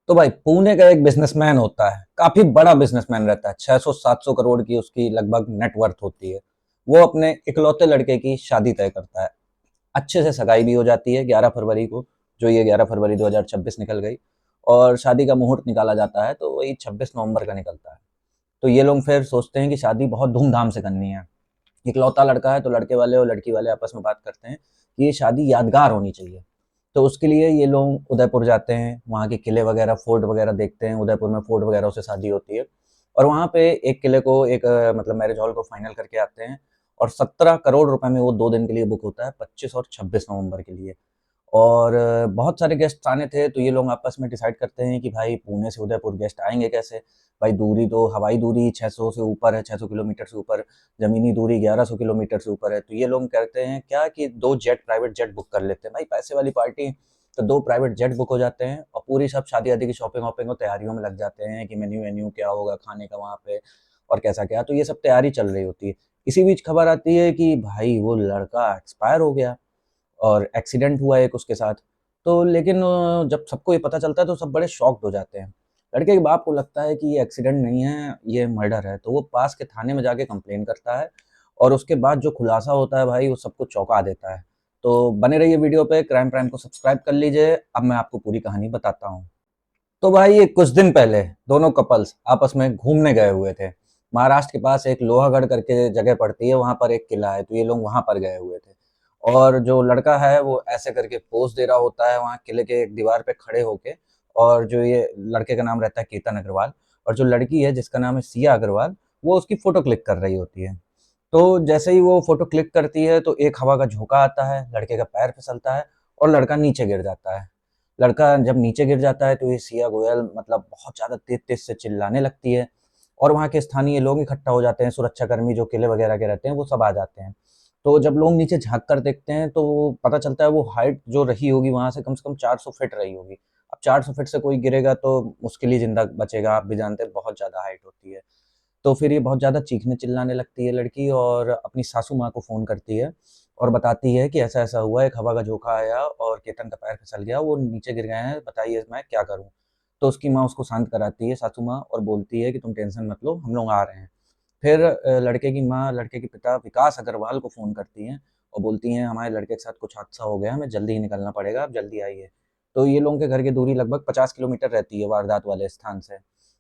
तो भाई पुणे का एक बिजनेसमैन होता है, काफी बड़ा बिजनेसमैन रहता है। 600-700 करोड़ की उसकी लगभग नेटवर्थ होती है। वो अपने इकलौते लड़के की शादी तय करता है। अच्छे से सगाई भी हो जाती है 11 फरवरी को, जो ये 11 फरवरी 2026 निकल गई। और शादी का मुहूर्त निकाला जाता है तो वही 26 नवंबर का निकलता है। तो ये लोग फिर सोचते हैं कि शादी बहुत धूमधाम से करनी है। इकलौता लड़का है तो लड़के वाले और लड़की वाले आपस में बात करते हैं कि ये शादी यादगार होनी चाहिए। तो उसके लिए ये लोग उदयपुर जाते हैं, वहाँ के किले वगैरह, फोर्ट वगैरह देखते हैं। उदयपुर में फोर्ट वगैरह से शादी होती है। और वहाँ पे एक किले को एक मतलब मैरिज हॉल को फाइनल करके आते हैं। और 17 करोड़ रुपए में वो 2 दिन के लिए बुक होता है, 25 और 26 नवंबर के लिए। और बहुत सारे गेस्ट आने थे तो ये लोग आपस में डिसाइड करते हैं कि भाई पुणे से उदयपुर गेस्ट आएंगे कैसे। भाई दूरी तो हवाई दूरी 600 से ऊपर है, 600 किलोमीटर से ऊपर। जमीनी दूरी 1100 किलोमीटर से ऊपर है। तो ये लोग कहते हैं क्या कि दो जेट, प्राइवेट जेट बुक कर लेते हैं। भाई पैसे वाली पार्टी, तो दो प्राइवेट जेट बुक हो जाते हैं और पूरी सब शादी आदि की शॉपिंग वॉपिंग और तैयारियों में लग जाते हैं कि मेन्यू वेन्यू क्या होगा खाने का वहाँ पे और कैसा क्या। तो ये सब तैयारी चल रही होती है। इसी बीच खबर आती है कि भाई वो लड़का एक्सपायर हो गया और एक्सीडेंट हुआ एक उसके साथ। तो लेकिन जब सबको ये पता चलता है तो सब बड़े शॉक्ड हो जाते हैं। लड़के के बाप को लगता है कि ये एक्सीडेंट नहीं है, ये मर्डर है। तो वो पास के थाने में जाके कंप्लेन करता है। और उसके बाद जो खुलासा होता है भाई वो सबको चौंका देता है। तो बने रहिए वीडियो पे, क्राइम प्राइम को सब्सक्राइब कर लीजिए। अब मैं आपको पूरी कहानी बताता हूँ। तो भाई ये कुछ दिन पहले दोनों कपल्स आपस में घूमने गए हुए थे। महाराष्ट्र के पास एक लोहागढ़ करके जगह पड़ती है, वहां पर एक किला है। तो ये लोग वहां पर गए हुए थे। और जो लड़का है वो ऐसे करके पोज दे रहा होता है वहां किले के एक दीवार पे खड़े होके। और जो ये लड़के का नाम रहता है केतन अग्रवाल, और जो लड़की है जिसका नाम है सिया अग्रवाल, वो उसकी फोटो क्लिक कर रही होती है। तो जैसे ही वो फोटो क्लिक करती है तो एक हवा का झोंका आता है, लड़के का पैर फिसलता है और लड़का नीचे गिर जाता है। लड़का जब नीचे गिर जाता है तो ये सिया गोयल मतलब बहुत ज़्यादा तेज़-तेज़ से चिल्लाने लगती है। और वहाँ के स्थानीय लोग इकट्ठा हो जाते हैं, सुरक्षाकर्मी जो किले वगैरह के रहते हैं वो सब आ जाते हैं। तो जब लोग नीचे झाँक कर देखते हैं तो पता चलता है वो हाइट जो रही होगी वहाँ से कम 400 फीट रही होगी। अब 400 फीट से कोई गिरेगा तो मुश्किल ही ज़िंदा बचेगा, आप भी जानते हैं बहुत ज़्यादा हाइट होती है। तो फिर ये बहुत ज़्यादा चीखने-चिल्लाने लगती है लड़की और अपनी सासू माँ को फ़ोन करती है और बताती है कि ऐसा-ऐसा हुआ, एक हवा का झोंका आया और केतन का पैर फिसल गया, वो नीचे गिर गए हैं, बताइए मैं क्या करूँ? तो उसकी माँ उसको शांत कराती है, सासू माँ, और बोलती है कि तुम टेंशन मत लो, हम लोग आ रहे हैं। फिर लड़के की माँ लड़के के पिता विकास अग्रवाल को फ़ोन करती हैं और बोलती हैं हमारे लड़के के साथ कुछ हादसा हो गया है, हमें जल्दी ही निकलना पड़ेगा, आप जल्दी आइए। तो ये लोगों के घर की दूरी लगभग 50 किलोमीटर रहती है वारदात वाले स्थान से।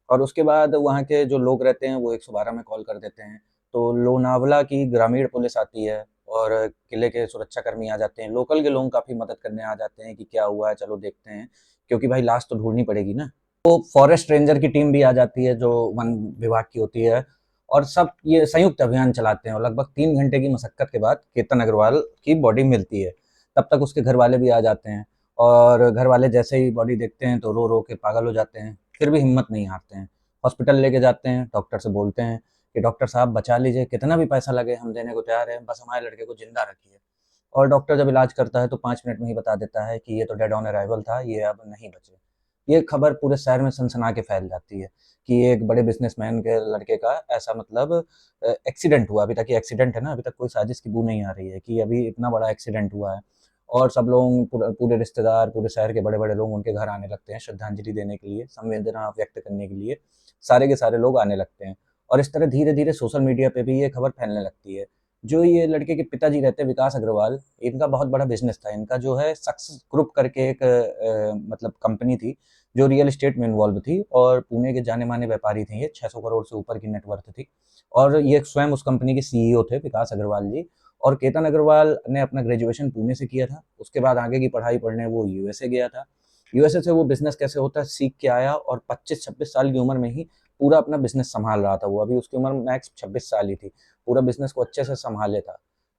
और उसके बाद वहाँ के जो लोग रहते हैं वो 112 में कॉल कर देते हैं। तो लोनावला की ग्रामीण पुलिस आती है और किले के सुरक्षाकर्मी आ जाते हैं। लोकल के लोग काफ़ी मदद करने आ जाते हैं कि क्या हुआ है, चलो देखते हैं, क्योंकि भाई लाश तो ढूँढनी पड़ेगी ना। तो फॉरेस्ट रेंजर की टीम भी आ जाती है जो वन विभाग की होती है। और सब ये संयुक्त अभियान चलाते हैं और लगभग 3 घंटे की मशक्कत के बाद केतन अग्रवाल की बॉडी मिलती है। तब तक उसके घरवाले भी आ जाते हैं और घरवाले जैसे ही बॉडी देखते हैं तो रो-रो के पागल हो जाते हैं, फिर भी हिम्मत नहीं हारते हैं। हॉस्पिटल लेके जाते हैं, डॉक्टर से बोलते हैं कि डॉक्टर साहब बचा लीजिए, कितना भी पैसा लगे हम देने को तैयार हैं, बस हमारे लड़के को ज़िंदा रखिए। और डॉक्टर जब इलाज करता है तो 5 मिनट में ही बता देता है कि ये तो डेड ऑन अराइवल था, ये अब नहीं बचे। ये खबर पूरे शहर में सनसना के फैल जाती है कि एक बड़े बिज़नेसमैन के लड़के का ऐसा मतलब एक्सीडेंट हुआ। अभी तक ये एक्सीडेंट है ना, अभी तक कोई साजिश की बू नहीं आ रही है कि अभी इतना बड़ा एक्सीडेंट हुआ है। और सब लोग पूरे रिश्तेदार, पूरे शहर के बड़े-बड़े लोग उनके घर आने लगते हैं श्रद्धांजलि देने के लिए, संवेदना व्यक्त करने के लिए, सारे के सारे लोग आने लगते हैं। और इस तरह धीरे-धीरे सोशल मीडिया पे भी ये खबर फैलने लगती है। जो ये लड़के के पिताजी रहते हैं विकास अग्रवाल, इनका बहुत बड़ा बिज़नेस था। इनका जो है सक्सेस ग्रुप करके एक मतलब कंपनी थी, जो रियल एस्टेट में इन्वॉल्व थी और पुणे के जाने-माने व्यापारी थे ये, 600 करोड़ से ऊपर की नेटवर्थ थी। और ये स्वयं उस कंपनी के सीईओ थे विकास अग्रवाल जी। और केतन अग्रवाल ने अपना ग्रेजुएशन पुणे से किया था। उसके बाद आगे की पढ़ाई पढ़ने वो यूएसए गया था। यूएसए से वो बिज़नेस कैसे होता है सीख के आया और 25-26 साल की उम्र में ही पूरा अपना बिज़नेस सँभाल रहा था वो। अभी उसकी उम्र मैक्स 26 साल ही थी। पूरा बिज़नेस को अच्छे से सँभाले था।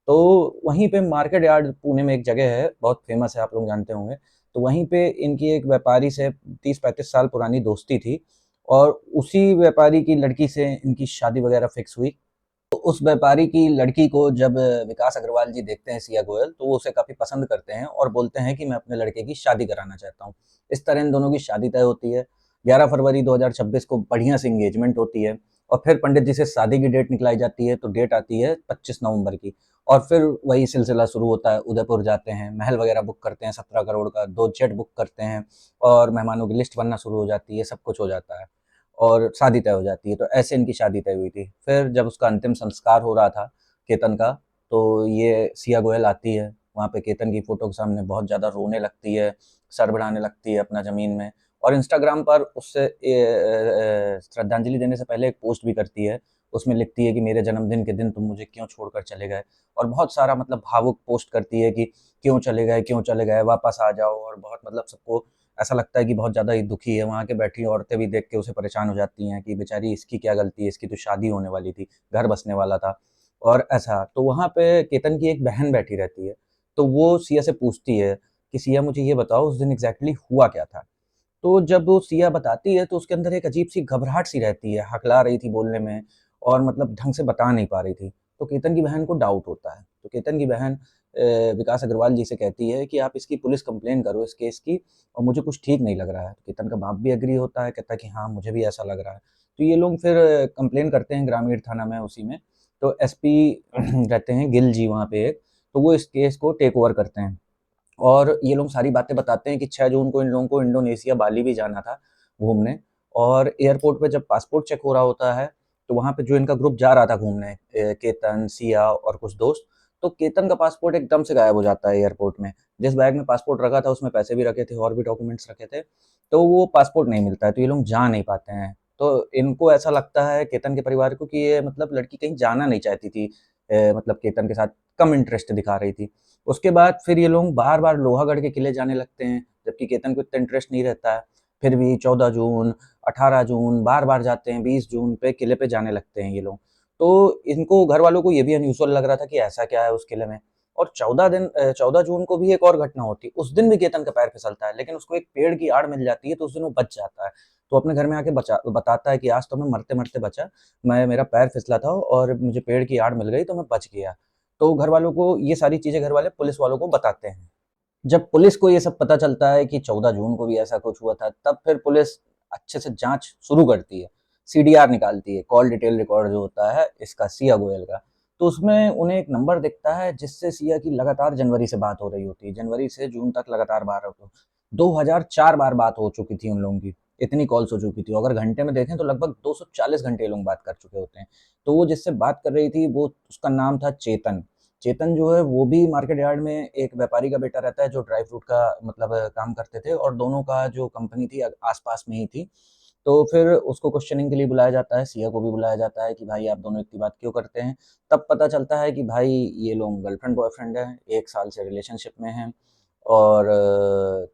तो वहीं पे मार्केट यार्ड पुणे में एक जगह है, बहुत फ़ेमस है, आप लोग जानते होंगे। तो वहीं पे इनकी एक व्यापारी से 30-35 साल पुरानी दोस्ती थी और उसी व्यापारी की लड़की से इनकी शादी वगैरह फ़िक्स हुई। तो उस व्यापारी की लड़की को जब विकास अग्रवाल जी देखते हैं सिया गोयल, तो वो उसे काफ़ी पसंद करते हैं और बोलते हैं कि मैं अपने लड़के की शादी कराना चाहता हूँ। इस तरह इन दोनों की शादी तय होती है। 11 फरवरी 2026 को बढ़िया सी एंगेजमेंट होती है और फिर पंडित जी से शादी की डेट निकलाई जाती है, तो डेट आती है 25 नवंबर की। और फिर वही सिलसिला शुरू होता है, उदयपुर जाते हैं, महल वगैरह बुक करते हैं 17 करोड़ का, 2 जेट बुक करते हैं और मेहमानों की लिस्ट बनना शुरू हो जाती है, सब कुछ हो जाता है और शादी तय हो जाती है। तो ऐसे इनकी शादी तय हुई थी। फिर जब उसका अंतिम संस्कार हो रहा था केतन का, तो ये सिया गोयल आती है, वहाँ पे केतन की फ़ोटो के सामने बहुत ज़्यादा रोने लगती है, सर बढ़ाने लगती है अपना ज़मीन में और इंस्टाग्राम पर उससे श्रद्धांजलि देने से पहले एक पोस्ट भी करती है। उसमें लिखती है कि मेरे जन्मदिन के दिन तुम मुझे क्यों छोड़कर चले गए और बहुत सारा मतलब भावुक पोस्ट करती है कि क्यों चले गए, वापस आ जाओ और बहुत मतलब सबको ऐसा लगता है कि बहुत ज़्यादा ही दुखी है। वहाँ के बैठी औरतें भी देख के उसे परेशान हो जाती हैं कि बेचारी इसकी क्या गलती है, इसकी तो शादी होने वाली थी, घर बसने वाला था और ऐसा। तो वहाँ पे केतन की एक बहन बैठी रहती है, तो वो सिया से पूछती है कि सिया मुझे ये बताओ उस दिन एग्ज़ैक्टली हुआ क्या था? तो जब वो सिया बताती है तो उसके अंदर एक अजीब-सी घबराहट सी रहती है, हकला रही थी बोलने में और मतलब ढंग से बता नहीं पा रही थी। तो केतन की बहन को डाउट होता है। तो केतन की बहन विकास अग्रवाल जी से कहती है कि आप इसकी पुलिस कंप्लेन करो इस केस की और मुझे कुछ ठीक नहीं लग रहा है। तो केतन का बाप भी एग्री होता है, कहता है कि हाँ, मुझे भी ऐसा लग रहा है। तो ये लोग फिर कंप्लेन करते हैं ग्रामीण थाना में उसी में। तो एसपी रहते हैं गिल जी वहाँ पे एक, तो वो इस केस को टेक ओवर करते हैं। और ये लोग सारी बातें बताते हैं कि 6 जून को इन लोगों को इंडोनेशिया बाली भी जाना था घूमने और एयरपोर्ट पे जब पासपोर्ट चेक हो रहा होता है, तो वहाँ पे जो इनका ग्रुप जा रहा था घूमने केतन, सिया और कुछ दोस्त, तो केतन का पासपोर्ट एकदम से गायब हो जाता है एयरपोर्ट में। जिस बैग में पासपोर्ट रखा था उसमें पैसे भी रखे थे और भी डॉक्यूमेंट्स रखे थे, तो वो पासपोर्ट नहीं मिलता है, तो ये लोग जा नहीं पाते हैं। तो इनको ऐसा लगता है केतन के परिवार को कि ये मतलब लड़की कहीं जाना नहीं चाहती थी मतलब केतन के साथ कम इंटरेस्ट दिखा रही थी। उसके बाद फिर ये लोग बार-बार लोहागढ़ के किले जाने लगते हैं, जबकि केतन को इतना इंटरेस्ट नहीं रहता है। फिर भी 14 जून, 18 जून बार-बार जाते हैं, 20 जून पे किले पे जाने लगते हैं ये लोग। तो इनको घरवालों को ये भी अनयूजुअल लग रहा था कि ऐसा क्या है उस किले में। और 14 जून को भी एक और घटना होती है। उस दिन भी केतन का पैर फिसलता है, लेकिन उसको एक पेड़ की आड़ मिल जाती है, तो उस दिन वो बच जाता है। तो अपने घर में आके बताता है कि आज तो मैं मरते-मरते बचा। मेरा पैर फिसला था और मुझे पेड़ की आड़ मिल गई, तो मैं बच गया। तो घर वालों को ये सारी चीज़ें घर वाले पुलिस वालों को बताते हैं। जब पुलिस को ये सब पता चलता है कि 14 जून को भी ऐसा कुछ हुआ था, तब फिर पुलिस अच्छे से जाँच शुरू करती है। सीडीआर निकालती है, कॉल डिटेल रिकॉर्ड जो होता है इसका सिया गोयल का। तो उसमें उन्हें एक नंबर दिखता है जिससे सिया की लगातार जनवरी से बात हो रही होती है। जनवरी से जून तक लगातार बात हो 2004 बार बात हो चुकी थी उन लोगों की। इतनी कॉल्स हो चुकी थी। अगर घंटे में देखें तो लगभग 240 घंटे ये लोग बात कर चुके होते हैं। तो वो जिससे बात कर रही थी वो उसका नाम था चेतन। चेतन जो है वो भी मार्केट यार्ड में एक व्यापारी का बेटा रहता है जो ड्राई फ्रूट का मतलब काम करते थे और दोनों का जो कंपनी थी आस-पास में ही थी। तो फिर उसको क्वेश्चनिंग के लिए बुलाया जाता है, सिया को भी बुलाया जाता है कि भाई आप दोनों इतनी बात क्यों करते हैं? तब पता चलता है कि भाई ये लोग गर्लफ्रेंड बॉयफ्रेंड हैं, 1 साल से रिलेशनशिप में हैं और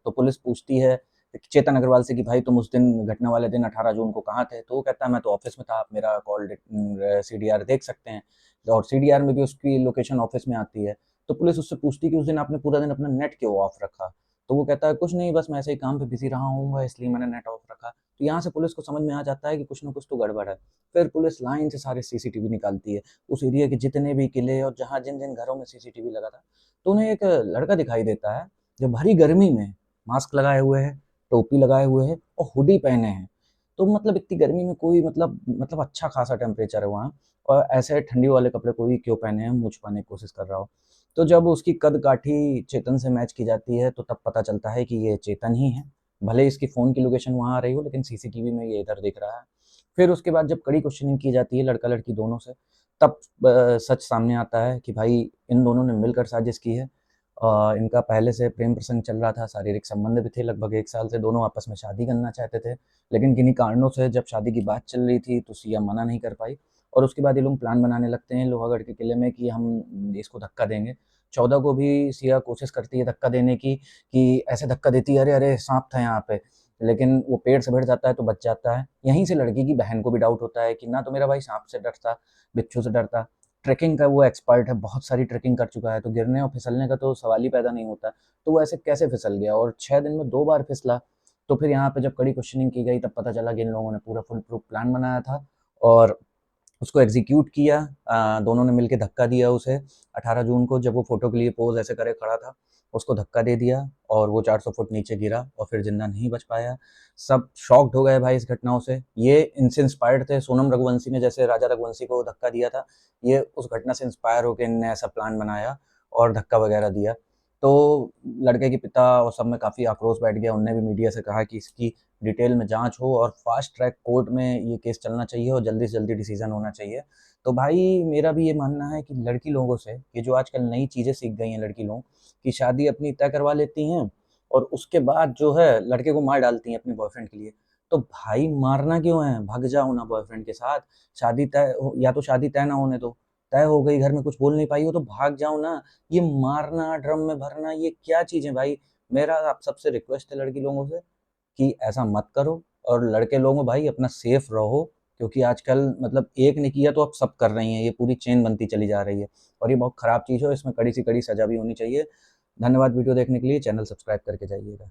तो पुलिस पूछती है चेतन अग्रवाल से कि भाई तुम उस दिन घटना वाले दिन 18 जून को कहाँ थे? तो वो कहता है मैं तो ऑफ़िस में था, आप मेरा सीडीआर देख सकते हैं और सीडीआर में भी उसकी लोकेशन ऑफ़िस में आती है। तो पुलिस उससे पूछती है कि उस दिन आपने पूरा दिन अपना नेट क्यों ऑफ रखा? तो वो कहता है कुछ नहीं बस मैं ऐसे ही काम पे बिज़ी रहा हूँ इसलिए मैंने नेट ऑफ रखा। तो यहाँ से पुलिस को समझ में आ जाता है कि कुछ न कुछ तो गड़बड़ है। फिर पुलिस लाइन से सारे सीसीटीवी निकालती है। उस एरिया के जितने भी किले और जहाँ जिन-जिन घरों में सीसीटीवी लगा था, तो उन्हें एक लड़का दिखाई देता है, जो भरी गर्मी में मास्क लगाए हुए है, टोपी लगाए हुए है और हुडी पहने हैं। तो मतलब इतनी गर्मी में कोई मतलब अच्छा खासा टेम्परेचर है वहाँ और ऐसे ठंडी वाले कपड़े कोई क्यों पहने हैं, मुँह छुपाने की कोशिश कर रहा हो। तो जब उसकी कद-काठी चेतन से मैच की जाती है, तो तब पता चलता है कि ये चेतन ही है। भले ही इसकी फ़ोन की लोकेशन वहाँ आ रही हो, लेकिन सीसीटीवी में ये इधर दिख रहा है। फिर उसके बाद जब कड़ी क्वेश्चनिंग की जाती है लड़का-लड़की दोनों से, तब सच सामने आता है कि भाई इन दोनों ने मिलकर साजिश की है। इनका पहले से प्रेम प्रसंग चल रहा था, शारीरिक संबंध भी थे लगभग 1 साल से, दोनों आपस में शादी करना चाहते थे। लेकिन किन्हीं कारणों से जब शादी की बात चल रही थी, तो सिया मना नहीं कर पाई और उसके बाद ये लोग प्लान बनाने लगते हैं लोहागढ़ के किले में कि हम इसको धक्का देंगे। 14 को भी सिया कोशिश करती है धक्का देने की, कि ऐसे धक्का देती है, "अरे! अरे! साँप था यहाँ पे।" लेकिन वो पेड़ से भिड़ जाता है तो बच जाता है। यहीं से लड़की की बहन को भी डाउट होता है कि ना तो मेरा भाई साँप से डरता, बिच्छू से डरता। ट्रेकिंग का वो एक्सपर्ट है, बहुत सारी ट्रेकिंग कर चुका है, तो गिरने और फिसलने का तो सवाल ही पैदा नहीं होता। तो वो ऐसे कैसे फिसल गया और 6 दिन में 2 बार फिसला। तो फिर यहाँ पे जब कड़ी क्वेश्चनिंग की गई तब पता चला कि इन लोगों ने पूरा फुल प्रूफ प्लान बनाया था और उसको एग्जीक्यूट किया। दोनों ने मिलके धक्का दिया उसे 18 जून को जब वो फ़ोटो के लिए पोज़ ऐसे करे खड़ा था। उसको धक्का दे दिया और वो 400 फुट नीचे गिरा और फिर जिंदा नहीं बच पाया। सब शॉक्ड हो गए भाई इस घटनाओं से। ये इनसे इंस्पायर्ड थे, सोनम रघुवंशी ने जैसे राजा रघुवंशी को धक्का दिया था, ये उस घटना से इंस्पायर होकर इनने ऐसा प्लान बनाया और धक्का वगैरह दिया। तो लड़के के पिता और सब में काफ़ी आक्रोश बैठ गया। उनने भी मीडिया से कहा कि इसकी डिटेल में जांच हो और फास्ट ट्रैक कोर्ट में ये केस चलना चाहिए और जल्दी से जल्दी डिसीजन होना चाहिए। तो भाई मेरा भी ये मानना है कि लड़की लोगों से, ये जो आजकल नई चीज़ें सीख गई हैं लड़की लोग, कि शादी अपनी तय करवा लेती हैं और उसके बाद जो है लड़के को मार डालती हैं अपने बॉयफ्रेंड के लिए। तो भाई मारना क्यों है, भाग जाओ ना बॉयफ्रेंड के साथ। शादी तय या तो शादी तय ना होने दो, तय हो गई, घर में कुछ बोल नहीं पाई हो तो भाग जाओ ना। ये मारना, ड्रम में भरना, ये क्या चीज़ है भाई। मेरा आप सबसे रिक्वेस्ट है लड़की लोगों से कि ऐसा मत करो। और लड़के लोगों भाई अपना सेफ रहो, क्योंकि आजकल मतलब एक ने किया तो अब सब कर रही हैं, ये पूरी चेन बनती चली जा रही है और ये बहुत खराब चीज़ है, इसमें कड़ी से कड़ी सजा भी होनी चाहिए। धन्यवाद वीडियो देखने के लिए, चैनल सब्सक्राइब करके जाइएगा।